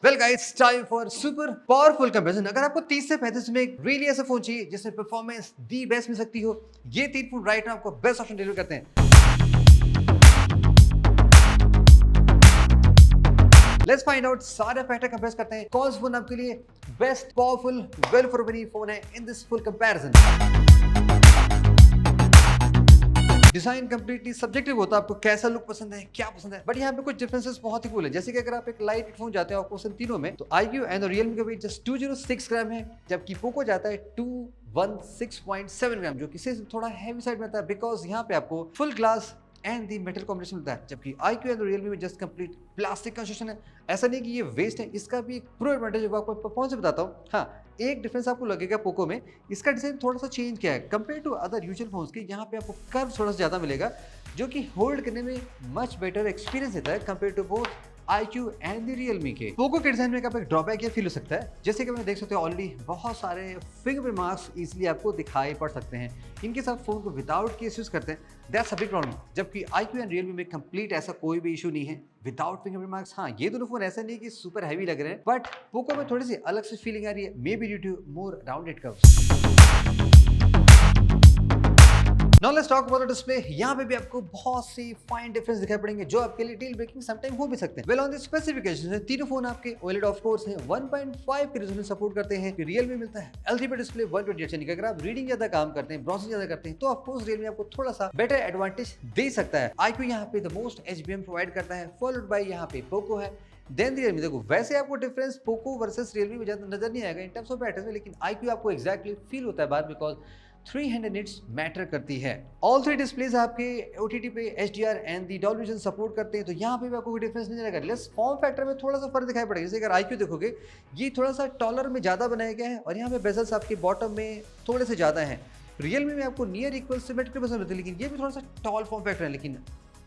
Well guys, time for super powerful comparison. अगर आपको 30 से 35 में एक रियली ऐसा फोन चाहिए जिसमें परफॉर्मेंस दी बेस्ट मिल सकती हो, ये तीन फोन राइट नाउ आपको बेस्ट ऑप्शन डिलीवर करते हैं। लेट्स फाइंड आउट, सारे फैक्टर कंपेयर करते हैं कौन सा फोन आपके लिए best powerful value for money phone है in this full comparison. Design completely subjective होता है, आपको कैसा लुक पसंद है, क्या पसंद है, बट यहाँ पे कुछ डिफरेंसेस बहुत ही कूल है। जैसे कि अगर आप एक लाइट फोन जाते हो आपको तीनों में, तो iQOO एंड रियलमी का वेट जस्ट 206 ग्राम है, जबकि पोको जाता है 216.7 ग्राम, जो किसी से थोड़ा हैवी साइड में आता है बिकॉज यहाँ पे आपको full glass and the metal combination मिलता है, जबकि iQOO एंड रियलमी में जस्ट कंप्लीट प्लास्टिक कंस्ट्रक्शन है। ऐसा नहीं कि ये वेस्ट है, इसका भी एक प्रो एडवांटेज है, वो आपको परफॉर्मेंस से बताता हूँ। हाँ, एक डिफरेंस आपको लगेगा पोको में, इसका डिजाइन थोड़ा सा चेंज किया है compare to other usual phones के। यहाँ पे आपको कर्व थोड़ा सा ज्यादा मिलेगा, जो कि होल्ड करने में मच बेटर एक्सपीरियंस देता है compare to both iQOO and Realme के। पोको के डिजाइन में एक ड्रॉबैक ये फील हो सकता है, जैसे कि मैं देख सकते हो ऑलरेडी बहुत सारे फिंगरप्रिंट मार्क्स इजीली आपको दिखाई पड़ सकते हैं। इनके साथ फोन को विदाउट केस यूज करते हैं, दैट्स अ बिग प्रॉब्लम। जबकि iQOO एंड रियलमी में कंप्लीट ऐसा कोई भी इशू नहीं है विदाउट फिंगरप्रिंट मार्क्स। हाँ, ये दोनों फोन ऐसा नहीं कि सुपर हैवी लग रहे हैं, बट पोको में थोड़ी सी अलग से फीलिंग आ रही है, maybe due to more rounded curves. Now let's talk about the display। यहाँ पे भी आपको बहुत सी फाइन डिफरेंस दिखाई पड़ेंगे जो आपके लिए डील ब्रेकिंग समटाइम हो भी सकते हैं। वेल ऑन द स्पेसिफिकेशंस, तीनों फोन आपके OLED ऑफ कोर्स हैं, 1.5 के रेजोल्यूशन सपोर्ट करते हैं। रियलमी मिलता है LTP डिस्प्ले 120 यानी कि अगर आप रीडिंग ज्यादा काम करते हैं, ब्राउजिंग ज्यादा करते हैं, तो ऑफ कोर्स रियलमी आपको थोड़ा सा बेटर एडवांटेज दे सकता है। iQOO यहाँ पे द मोस्ट HBM प्रोवाइड करता है, फॉलोड बाय यहाँ पे पोको है, देन रियलमी। देखो वैसे आपको डिफरेंस पोको वर्सेस रियलमी में ज्यादा नजर नहीं आएगा इन टर्म्स ऑफ बैटरी में, लेकिन iQOO आपको एक्जैक्टली फील होता है बात, बिकॉज 300 निट्स मैटर करती है। ऑल थ्री डिस्प्लेज आपके OTT पे HDR and the Dolby vision support करते हैं, तो यहाँ पे भी आपको कोई डिफरेंस नहीं रहेगा। लेस फॉर्म फैक्टर में थोड़ा सा फर्क दिखाई पड़ेगा। जैसे अगर iQOO देखोगे, ये थोड़ा सा टॉलर में ज्यादा बनाया गया है और यहाँ पे बेजल्स आपके बॉटम में थोड़े से ज्यादा हैं। रियलमी में आपको नियर इक्वल सिमेट्रिक पसंद होती है, लेकिन ये भी थोड़ा सा टॉल फॉर्म फैक्टर है। लेकिन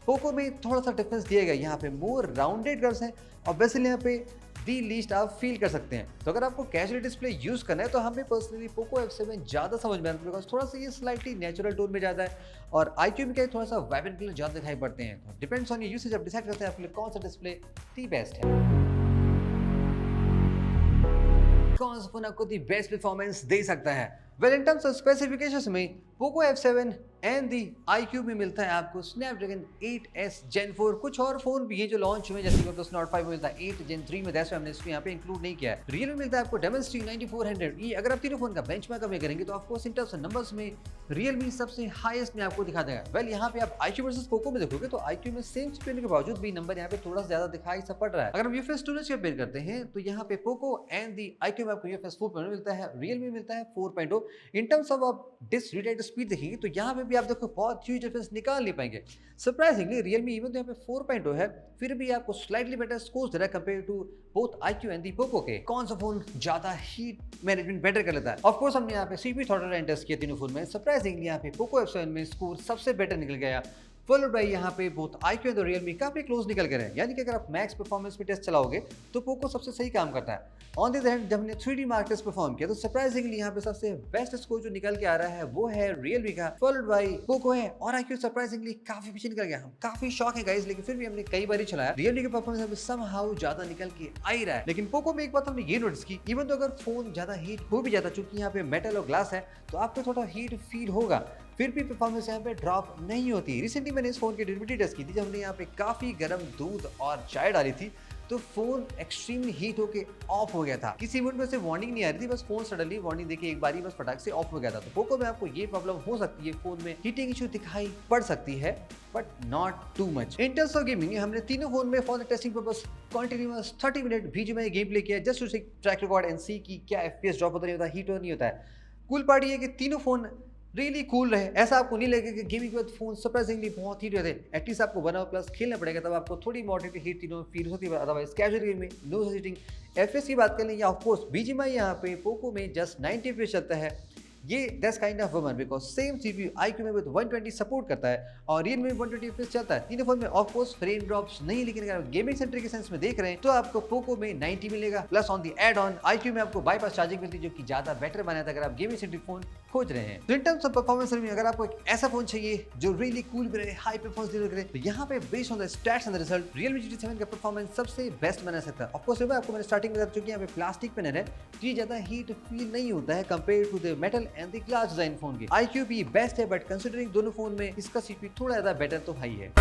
पोको में थोड़ा सा डिफरेंस दिया गया, यहाँ पे मोर राउंडेड कर्व्स हैं और बेसिकली यहाँ पे दी लीस्ट आप फील कर सकते हैं। तो अगर आपको कैजुअल डिस्प्ले यूज करना है तो हमें पर्सनली पोको F7 ज्यादा समझ में आता है, बिकॉज थोड़ा सा ये स्लाइटली नेचुरल टोन में ज्यादा है और iQOO में क्या थोड़ा सा वाइब्रेंट कलर ज्यादा दिखाई पड़ते हैं। तो डिपेंड्स ऑन योर यूसेज, आप डिसाइड करते हैं आपके लिए कौन सा डिस्प्ले दी बेस्ट है, कौन सा फोन आपको दी बेस्ट परफॉर्मेंस दे सकता है। Well in terms of specifications में Poco F7 and the iQOO में मिलता है आपको Snapdragon 8S Gen 4। कुछ और फोन भी हैं जो लॉन्च हुए, जैसे कि Note 5 में मिलता है 8 Gen 3 में, दैट्स व्हाई हमने इसको यहाँ पे इंक्लूड नहीं किया है। रियल में मिलता है आपको Dimensity 9400E। अगर आप तीनों फोन का बेंचमार्क कमेंट करेंगे तो of course in terms of numbers में रियलमी सबसे हाईएस्ट में आपको दिखा देगा। वेल यहाँ पे आप iQOO वर्सेस पोको में देखोगे तो iQOO में सेम चिप होने के बावजूद भी नंबर यहाँ पे थोड़ा सा ज्यादा दिखाई सा पड़ रहा है। अगर हम UFS स्टोरेज कंपेयर करते हैं तो यहाँ पे पोको एंड दी iQOO में आपको UFS 4.0 मिलता है, रियलमी मिलता है 4.0। इन टर्म्स ऑफ आप डिस्क रीड राइट स्पीड देखेंगे तो यहाँ पे भी आप देखो बहुत ह्यूज डिफरेंस निकाल नहीं पाएंगे। सरप्राइजिंगली रियलमी इवन तो यहाँ पे 4.0 है, फिर भी आपको स्लाइटली बेटर स्कोर्स दे रहा है compare to both iQOO and the Poco के। कौन सा फोन ज्यादा हीट मैनेजमेंट बेटर कर लेता है? ऑफ कोर्स हमने यहाँ पे CPU थ्रॉटल रेट टेस्ट किया तीनों फोन में। सरप्राइजिंगली यहाँ पे पोको F7 में स्कोर सबसे बेटर निकल गया, फॉलोड बाय यहाँ पे बोथ iQOO एंड रियलमी काफी क्लोज निकल गए हैं। यानी कि अगर आप मैक्स परफॉर्मेंस पे टेस्ट चलाओगे तो पोको सबसे सही काम करता है। ऑन द अदर हैंड जब हमने 3D मार्क टेस्ट परफॉर्म किया तो सरप्राइजिंगली यहाँ पे सबसे बेस्ट स्कोर जो निकल के आ रहा है वो है रियलमी का, फॉलोड बाय पोको है, और iQOO सरप्राइजिंगली काफी पीछे निकल गया। हम काफी शॉक है गाइस, लेकिन फिर भी हमने कई बार चलाया, रियलमी के परफॉर्मेंस समहाउ ज्यादा निकल के आ ही रहा है। लेकिन पोको में एक बात हमने ये नोटिस की, इवन तो अगर फोन ज्यादा हीट हो भी जाता, चूंकि यहाँ पे मेटल और ग्लास है तो आपको थोड़ा हीट फील होगा, फिर भी परफॉर्मेंस यहाँ पे ड्रॉप नहीं होती। रिसेंटली मैंने इस फोन की ड्यूरेबिलिटी टेस्ट की थी, जब हमने यहाँ पे काफी गर्म दूध और चाय डाली थी तो फोन एक्सट्रीमली हीट होके ऑफ हो गया था। किसी इवेंट में से वार्निंग नहीं आ रही थी, बस फोन सडनली वार्निंग देके एक बारी बस फटाक से ऑफ हो गया था। तो पोको में आपको ये प्रॉब्लम हो सकती है, फोन में हीटिंग इशू दिखाई पड़ सकती है, but not too much. In terms of gaming हमने तीनों फोन में for the testing purpose continuous 30 minute BGMI game play किया, just to see track record and see कि क्या FPS ड्रॉप होता नहीं होता, हीट नहीं होता है। कूल पार्ट ये है कि तीनों फोन रियली कूल रहे, ऐसा आपको नहीं लगेगा कि गेमिंग के बाद फोन सरप्राइजिंगली बहुत हीट रहते हैं। एटलीस्ट आपको 1 hour+ खेलना पड़ेगा, तब आपको थोड़ी मॉडरेट हीट तीनों फील होती है, अदरवाइज कैजुअल गेम में नो हीटिंग। FPS की बात करें या ऑफ कोर्स BGMI यहाँ पे पोको में जस्ट 90 FPS चलता है, ये that's kind of woman because same CPU iQOO में विद 120 सपोर्ट करता है और रियल में 120 FPS चलता है। तीनों फोन में ऑफ कोर्स फ्रेम ड्रॉप्स नहीं, लेकिन अगर आप गेमिंग सेंटर के सेंस में देख रहे हैं तो आपको पोको में 90 मिलेगा, plus on the add on iQOO में आपको बाईपास चार्जिंग मिलती है जो कि ज्यादा बेटर बनाया था अगर आप गेमिंग सेंट्रिक फोन खोज रहे हैं। तो इन टर्म्स ऑफ परफॉर्मेंस में अगर आपको एक ऐसा फोन चाहिए जो रियली कूल भी रहे, हाई परफॉर्मेंस डिलीवर करे, तो यहाँ पे based on the stats and the result Realme GT7 का परफॉर्मेंस सबसे बेस्ट बना सकता है। ऑफ कोर्स आपको मैंने स्टार्टिंग में बता चुकी है यहाँ पे प्लास्टिक पैनल है तो ये ज्यादा हीट फील नहीं होता है compare to the metal and the glass design phone के। iQOO भी बेस्ट है बट कंसीडरिंग दोनों फोन में इसका CPU थोड़ा ज्यादा बेटर तो हाई है।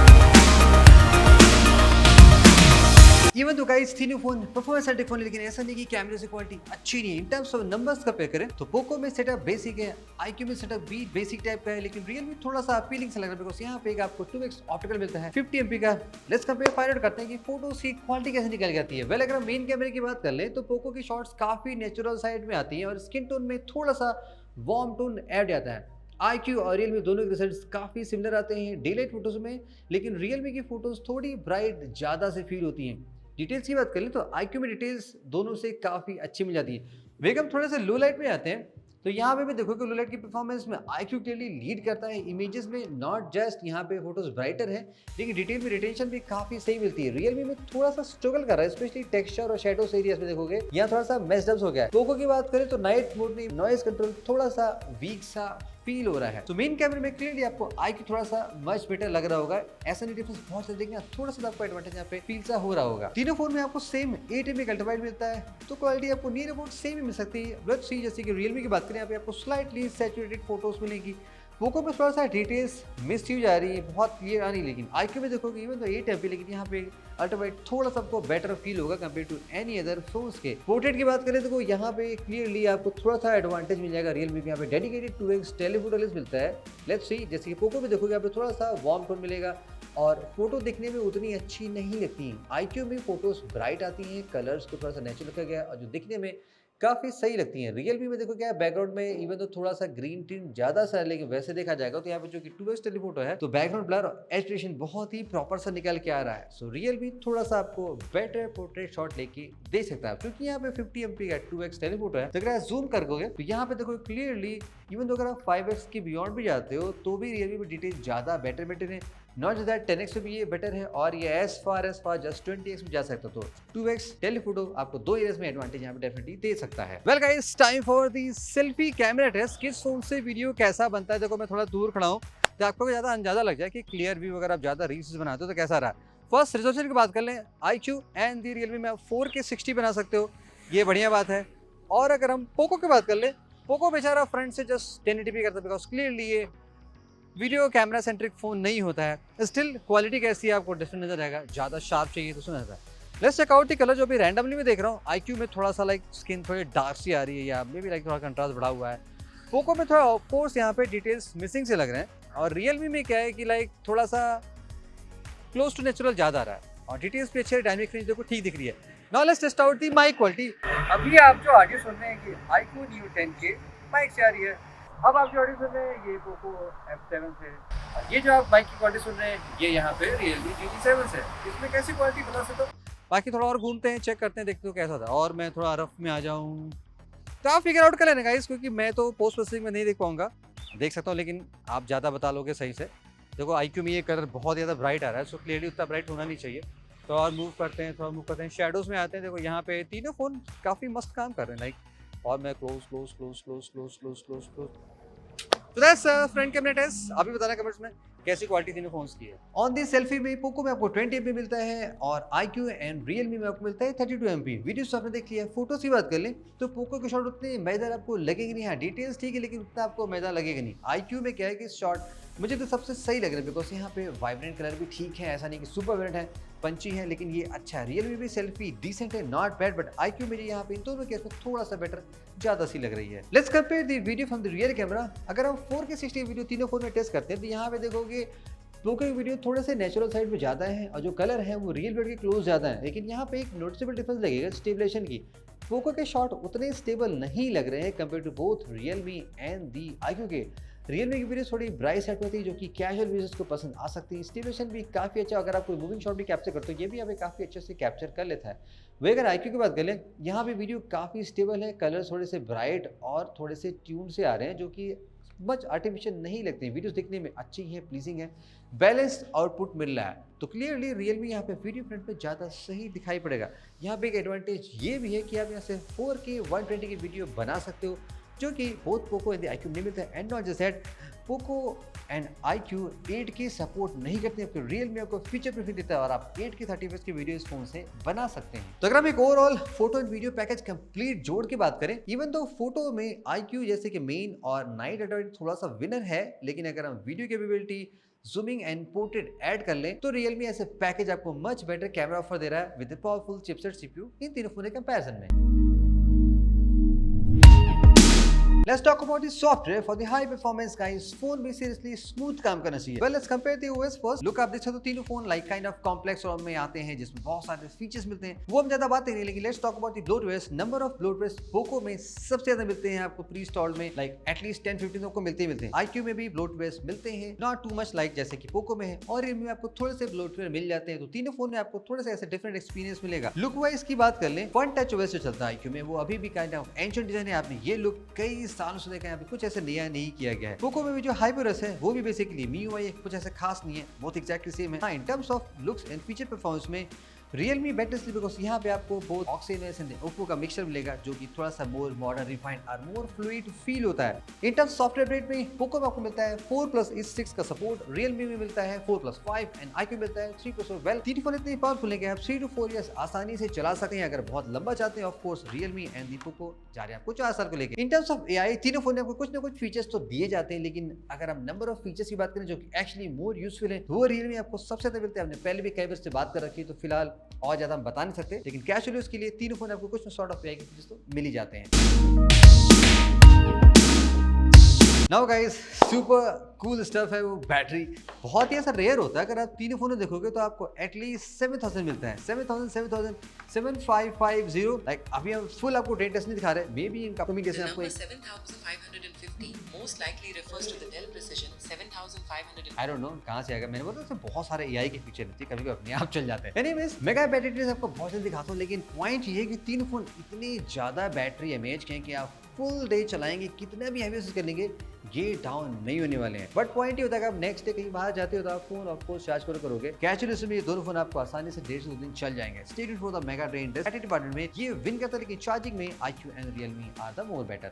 इवन तो गाइस तीनों फोन परफॉर्मेंस सेंट्रिक फोन, लेकिन ऐसा नहीं कि कैमरे से क्वालिटी अच्छी नहीं है। इन टर्म्स ऑफ नंबर्स कंपेयर करें तो पोको में सेटअप बेसिक है, iQOO में सेटअप भी बेसिक टाइप का है, लेकिन Realme थोड़ा सा अपीलिंग से लग रहा है बिकॉज यहाँ पे आपको 2x ऑप्टिकल मिलता है 50 MP का। लेट्स कंपेयर फाइंड आउट करते हैं कि फोटोज की क्वालिटी कैसे निकल जाती है। वेल अगर हम मेन कैमरे की बात कर ले तो पोको की शॉट्स काफी नेचुरल साइड में आती है और स्किन टोन में थोड़ा सा वार्म टोन ऐड जाता है। iQOO और Realme दोनों के रिजल्ट्स काफी सिमिलर आते हैं डे लाइट फोटोज में, लेकिन Realme की फोटोज थोड़ी ब्राइट ज्यादा से फील होती हैं। डिटेल्स की बात करें तो iQOO में डिटेल्स दोनों से काफ़ी अच्छी मिल जाती है। वेगम थोड़े से लो लाइट में आते हैं तो यहाँ पे भी देखो कि लो लाइट की परफॉर्मेंस में iQOO क्लियरली लीड करता है। इमेजेस में नॉट जस्ट यहाँ पे फोटोज ब्राइटर है लेकिन डिटेल में रिटेंशन भी काफी सही मिलती है। Realme में थोड़ा सा स्ट्रगल कर रहा है स्पेशली टेक्सचर और शेडोस एरियाज में देखोगे यहाँ थोड़ा सा मेस्ड अप हो गया है। पोको की बात करें तो नाइट मोड में नॉइज कंट्रोल थोड़ा सा वीक सा फील हो रहा है। तो मेन कैमरे में क्लियरली आपको iQOO थोड़ा सा मच बेटर लग रहा होगा। ऐसा नहीं डिफरेंस बहुत से देखना थोड़ा सा आपको एडवांटेज यहाँ पे फील सा हो रहा होगा। तीनों फोन में आपको सेम 8 MP अल्ट्रावाइड मिलता है तो क्वालिटी आपको नियर अबाउट सेम ही मिल सकती है। लेट्स सी जैसे कि Realme की बात करें यहाँ पे आपको स्लाइटली सैचुरेटेड फोटोज मिलेगी। पोको में थोड़ा सा डिटेल्स मिस यूज आ रही है, बहुत क्लियर आ रही, लेकिन iQOO में देखोगे इवन तो 8 MP लेकिन यहाँ पे अल्ट्रावाइड थोड़ा सा आपको बेटर फील होगा compare to any other phones के। पोर्ट्रेट की बात करें तो यहाँ पे क्लियरली आपको थोड़ा सा एडवांटेज मिल जाएगा। Realme में यहाँ पे डेडिकेटेड 2x टेलीफोटो लेंस मिलता है। लेट्स सी जैसे कि पोको में देखोगे यहाँ पे थोड़ा सा वार्म टोन मिलेगा और फोटो दिखने में उतनी अच्छी नहीं लगती हैं। iQOO में फोटोज ब्राइट आती हैं, कलर्स को थोड़ा सा नेचुरल रखा गया और जो दिखने में काफी सही लगती हैं। Realme में देखो क्या है बैकग्राउंड में इवन तो थोड़ा सा ग्रीन टिन ज्यादा सा है, लेकिन वैसे देखा जाएगा तो यहाँ पे जो कि 2x टेलीफोटो है तो बैकग्राउंड ब्लर और एजुकेशन बहुत ही प्रॉपर सा निकल के आ रहा है। सो Realme थोड़ा सा आपको बेटर पोर्ट्रेट शॉट लेके दे सकता है क्योंकि यहाँ पे 50 MP का 2x टेलीफोटो है। तो अगर आप जूम करोगे तो यहाँ पे देखो क्लियरली इवन तो अगर आप 5x के बियॉन्ड भी जाते हो तो भी Realme में डिटेल ज्यादा बेटर है। नॉट जस्ट दैट 10x से भी ये बेटर है और ये एज फार जस्ट 20x में जा सकता तो 2x टेलीफोटो आपको 2 एरियाज में एडवांटेज यहाँ पे डेफिनेटली दे सकता है। Well guys time for the selfie camera test. किस फोन से वीडियो कैसा बनता है देखो मैं थोड़ा दूर खड़ा हूँ तो आपको ज्यादा अंदाजा लग जाए कि क्लियर व्यू अगर आप ज्यादा रील्स बनाते हो तो कैसा रहा। फर्स्ट रिजोल्यूशन की बात कर लें iQOO एंड दी Realme में आप 4K 60 बना सकते हो, ये बढ़िया बात है। और अगर हम पोको की बात कर लें, पोको बेचारा फ्रंट से जस्ट 1080p करता है बिकॉज क्लियरली ये वीडियो कैमरा सेंट्रिक फोन नहीं होता है। स्टिल क्वालिटी कैसी है आपको डिफरेंट नजर आएगा, ज्यादा शार्प चाहिए तो उसमें नजर आएगा। Let's check out the colour जो अभी रैंडमली में देख रहा हूँ। iQOO में थोड़ा सा लाइक स्किन थोड़ी डार्क सी आ रही है या मे भी लाइक थोड़ा कंट्रास्ट बढ़ा हुआ है। पोको में थोड़ा ऑफ कोर्स यहाँ पे डिटेल्स मिसिंग से लग रहे हैं और Realme में क्या है कि लाइक थोड़ा सा क्लोज टू नेचुरल ज्यादा आ रहा है और डिटेल्स भी अच्छे, डायनेमिक रेंज देखो ठीक दिख रही है। Now let's test out the mic quality. अभी आप जो ऑडियो सुन रहे हैं कि iQOO Neo 10K माइक से आ रही है। अब आप जो ऑडियो सुन रहे हैं ये पोको F7 से और ये जो आप माइक की क्वालिटी सुन रहे हैं ये यहाँ पे Realme GT7 से। इसमें कैसी क्वालिटी बता सकते हो? बाकी थोड़ा और घूमते हैं, चेक करते हैं, देखते हो कैसा था। और मैं थोड़ा रफ में आ जाऊँ तो आप फिगर आउट कर लेना गाइस क्योंकि मैं तो पोस्ट प्रोसेसिंग में नहीं देख पाऊंगा, देख सकता हूँ लेकिन आप ज़्यादा बता लोगे सही से। देखो iQOO में ये कलर बहुत ज़्यादा ब्राइट आ रहा है सो क्लियरली उतना ब्राइट होना नहीं चाहिए। तो और मूव करते हैं, थोड़ा मूव करते हैं, शेडोज़ में आते हैं। देखो यहाँ पे तीनों फ़ोन काफ़ी मस्त काम कर रहे हैं लाइक। और मैं क्लोज तो दैट्स फ्रंट कैमरा टेस्ट। आप भी बताना कमेंट्स में कैसी क्वालिटी तीनों फोन्स की है। ऑन दी सेल्फी में पोको में आपको 20 MP मिलता है और iQOO एंड Realme में आपको मिलता है 32 MP। वीडियोस आपने देख लिया। फोटोज की बात कर लें तो पोको के शॉट उतने मजेदार आपको लगेंगे नहीं। हाँ डिटेल्स ठीक है लेकिन उतना आपको मजेदार लगेगा नहीं। iQOO में क्या है कि शॉट मुझे तो सबसे सही लग रहा है बिकॉज यहाँ पे वाइब्रेंट कलर भी ठीक है, ऐसा नहीं कि सुपर वाइब्रेंट है, पंची है, लेकिन ये अच्छा है। Realme भी सेल्फी डिसेंट है, नॉट बैड, बट iQOO में यहाँ पे इन दोनों केस में थोड़ा सा बेटर ज्यादा सी लग रही है। Let's compare the video from the rear camera. अगर हम 4K 60 वीडियो तीनों फोन में टेस्ट करते हैं तो यहाँ पे देखोगे पोको की वीडियो थोड़े से नेचुरल साइड में ज़्यादा है और जो कलर है वो रियल वर्ल्ड के क्लोज ज़्यादा है, लेकिन यहाँ पे एक नोटिसेबल डिफरेंस लगेगा स्टेबलेशन की। पोको के शॉट उतने स्टेबल नहीं लग रहे हैं compare to both Realme and the iQOO के। रियलमी की वीडियो थोड़ी ब्राइट सेट में थी जो कि कैजुअल यूजर्स को पसंद आ सकती है। स्टेबलेशन भी काफ़ी अच्छा, अगर आप कोई मूविंग शॉट भी कैप्चर करते हो ये भी हमें काफ़ी अच्छे से कैप्चर कर लेता है। वही अगर आईक्यू की बात कर लें, यहाँ भी वीडियो काफ़ी स्टेबल है, कलर थोड़े से ब्राइट और थोड़े से ट्यून से आ रहे हैं जो कि मच आर्टिफिशियल नहीं लगते हैं। वीडियोस दिखने में अच्छी है, प्लीजिंग है, बैलेंस्ड आउटपुट मिल रहा है, तो क्लियरली रियलमी यहाँ पे वीडियो फ्रंट में ज़्यादा सही दिखाई पड़ेगा। यहाँ पे एक एडवांटेज ये भी है कि आप यहाँ से 4K 120 की वीडियो बना सकते हो, जो कि बोथ पोको एंड iQOO नहीं मिलता है। And not just that, Poco and iQOO 8K support नहीं करते हैं, आपको रियलमी आपको फीचर प्रूफ देता है और आप 8K 30 fps की वीडियो इस फोन से बना सकते हैं। तो अगर हम एक overall photo and video package complete जोड़ की बात करें, इवन तो फोटो में iQOO जैसे कि मेन और नाइट एडवांटेज थोड़ा सा विनर है, लेकिन अगर हम video capability, zooming and portrait add कर लें तो रियलमी ऐसे पैकेज आपको मच बेटर कैमरा ऑफर दे रहा है विद पावरफुल चिपसेट सीपीयू इन तीनों फोन के कंपैरिजन में। Let's talk about the software for the high performance guys. Phone भी सीरियसली स्मूथ काम करना चाहिए। Well, let's compare the OS first. Look आप देख सकते हो तीनों phone like kind of complex और में आते हैं जिसमें बहुत सारे फीचर्स मिलते हैं, वो हम ज्यादा बात नहीं, लेकिन let's talk about the bloatwares. Number of bloatwares Poco में सबसे ज्यादा मिलते हैं आपको प्री इंस्टॉल्ड में, लाइक एटलीस्ट 10-15 आपको मिलते ही मिलते हैं। iQOO में भी ब्लोटवेयर्स मिलते हैं, नॉट टू मच लाइक जैसे कि पोको में है, और रियलमी में आपको थोड़े से ब्लोटवेयर मिल जाते हैं। तो तीनों फोन में आपको थोड़ा सा ऐसे डिफरेंट एक्सपीरियंस मिलेगा। लुक वाइज की बात कर लें, वन टच ओएस जो चलता है iQOO में वो अभी भी काइंड ऑफ एंशिएंट डिजाइन है। आपने ये लुक कई सालों से देखा है, कुछ ऐसे नया नहीं किया गया है। पोको में भी जो हाइपरस है वो भी बेसिकली MIUI कुछ ऐसे खास नहीं है, बहुत एग्जैक्टली सेम है। हाँ, इन terms of looks and feature performance में रियलमी बेटर इसलिए बिकॉज यहाँ पे आपको बोथ ऑक्सीनेस एंड ओप्पो का मिक्सचर मिलेगा जो कि थोड़ा सा मोर मॉडर्न, रिफाइंड और मोर फ्लूइड फील होता है। इन टर्म्स सॉफ्टवेयर अपडेट में पोको में आपको मिलता है 4+6 का सपोर्ट, रियलमी में मिलता है 4+5 एंड iQOO मिलता है 3+4। वेल, तीन फोन इतने पावरफुल है कि आप 3 to 4 ईयर्स आसानी से चला सकते हैं। अगर बहुत लंबा चाहते हैं, of course Realme and the Poco जा रहे हैं आपको 4 साल को लेकर। इन टर्म्स ऑफ AI तीनों फोन में आपको कुछ ना कुछ फीचर्स तो दिए जाते हैं, लेकिन अगर हम नंबर ऑफ फीचर्स की बात करें जो कि एक्चुअली मोर यूजफुल है, वो रियलमी आपको सबसे ज्यादा मिलते हैं। हमने पहले भी कई बार से बात कर रखी है, तो फिलहाल और ज्यादा हम बता नहीं सकते, लेकिन कैजुअल यूज के लिए तीनों फोन आपको कुछ सॉर्ट ऑफ AI के फीचर्स तो मिल ही जाते हैं। Now guys, super cool stuff है वो बैटरी, बहुत ही ऐसा रेयर होता है। अगर आप तीनों फोन देखोगे तो आपको एटलीस्ट 7000 मिलता है, 7550, लाइक अभी हम फुल आपको डेट टेस्ट नहीं दिखा रहे, मे बी इनका कम्युनिकेशन आपको 7550 most likely refers to the Dell Precision 7500. I don't know कहां से आएगा। मैंने बोला उसमें बहुत सारे AI के फीचर रहते हैं, कभी कभी अपने आप चल जाते हैं। एनीवेज, मेगा बैटरी आपको बहुत जल्दी दिखाता हूं, लेकिन पॉइंट ये है कि तीनों फोन इतनी ज्यादा बैटरी एमएच के हैं कि आप फुल डे चलाएंगे, कितना भी हैवी यूज कर लेंगे, ये डाउन नहीं होने वाले हैं। बट पॉइंट ये होता है कि आप नेक्स्ट डे कहीं बाहर जाते हो तो आप फोन ऑफ कोर्स चार्ज करोगे। कैजुअल यूज में ये दोनों फोन आपको आसानी से 1.5 से 2 दिन चल जाएंगे। Stay tuned for the mega trend. Battery department में ये विन करता है, लेकिन चार्जिंग में iQOO and Realme are the more better.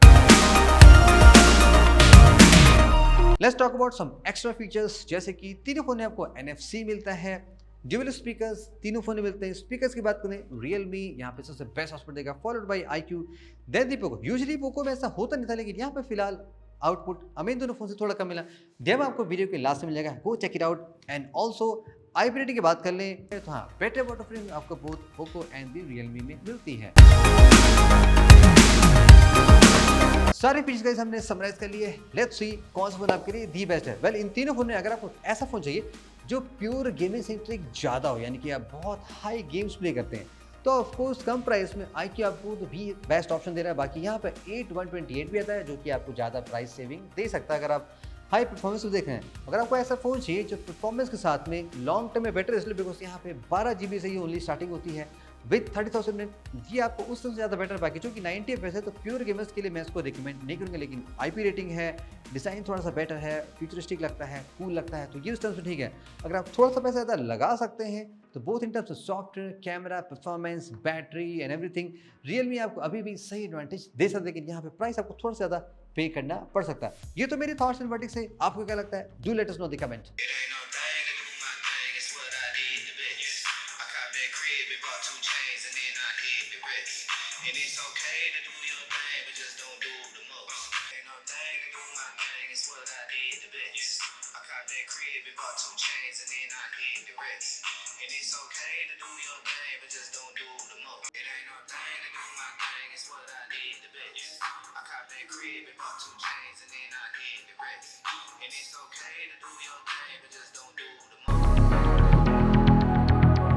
Let's talk about some extra features, जैसे कि तीनों फोन में आपको NFC मिलता है, ड्यूअल स्पीकर्स तीनों फोन में मिलते हैं। स्पीकर्स की बात करें, रियलमी यहाँ पे सबसे बेस्ट आउटपुट देगा, followed by iQOO, then the Poco. Usually Poco में ऐसा होता नहीं था, लेकिन यहाँ पे फिलहाल आउटपुट हमें दोनों फोन से थोड़ा कम मिला। डेमो आपको वीडियो के लास्ट में मिलेगा, go check it out. And also IP rating की बात कर लें तो हाँ, बेटर वाटर फ्रेम आपको both Poco and the Realme में मिलती है। सारे फीचर्स गाइस हमने समराइज कर लिए। लेट्स सी कौन सा फोन आपके लिए दी बेस्ट है। वेल, इन तीनों फोन में अगर आपको ऐसा फोन चाहिए जो प्योर गेमिंग सेंट्रिक ज़्यादा हो, यानी कि आप बहुत हाई गेम्स प्ले करते हैं, तो ऑफ कोर्स कम प्राइस में iQOO आपको तो भी बेस्ट ऑप्शन दे रहा है। बाकी यहाँ पे 8128 भी आता है जो कि आपको ज़्यादा प्राइस सेविंग दे सकता है अगर आप हाई परफॉर्मेंस को देख रहे हैं। अगर आपको ऐसा फोन चाहिए जो परफॉर्मेंस के साथ में लॉन्ग टर्म में बेटर, इसलिए बिकॉज यहाँ पे 12 GB से ही ओनली स्टार्टिंग होती है विद 30,000 में, ये आपको उस से ज़्यादा बेटर पैकेज जो कि 90 FPS है, तो प्योर गेमर्स के लिए मैं इसको रिकमेंड नहीं करूँगा। लेकिन IP रेटिंग है, डिज़ाइन थोड़ा सा बेटर है, फ्यूचरिस्टिक लगता है, कूल लगता है, तो ये उस टर्म्स में ठीक है। अगर आप थोड़ा सा पैसा ज़्यादा लगा सकते हैं तो both in terms of software, camera, performance, battery and everything, Realme आपको अभी भी सही एडवांटेज दे सकते हैं, लेकिन यहाँ पे प्राइस आपको थोड़ा सा ज़्यादा पे करना पड़ सकता है। ये तो मेरी थॉट्स एंड वर्डिक्स है, आपको क्या लगता है? Do let us know the comment. And it's okay to do your thing, but just don't do the most. Ain't no thing to do my thing, it's what I did the best. I caught that crib and bought 2 chains and then I hit the rest. And it's okay to do your thing, but just don't do the most. It ain't no thing to do my thing, it's what I did the best. I caught that crib and bought 2 chains and then I hit the rest. And it's okay to do your thing, but just don't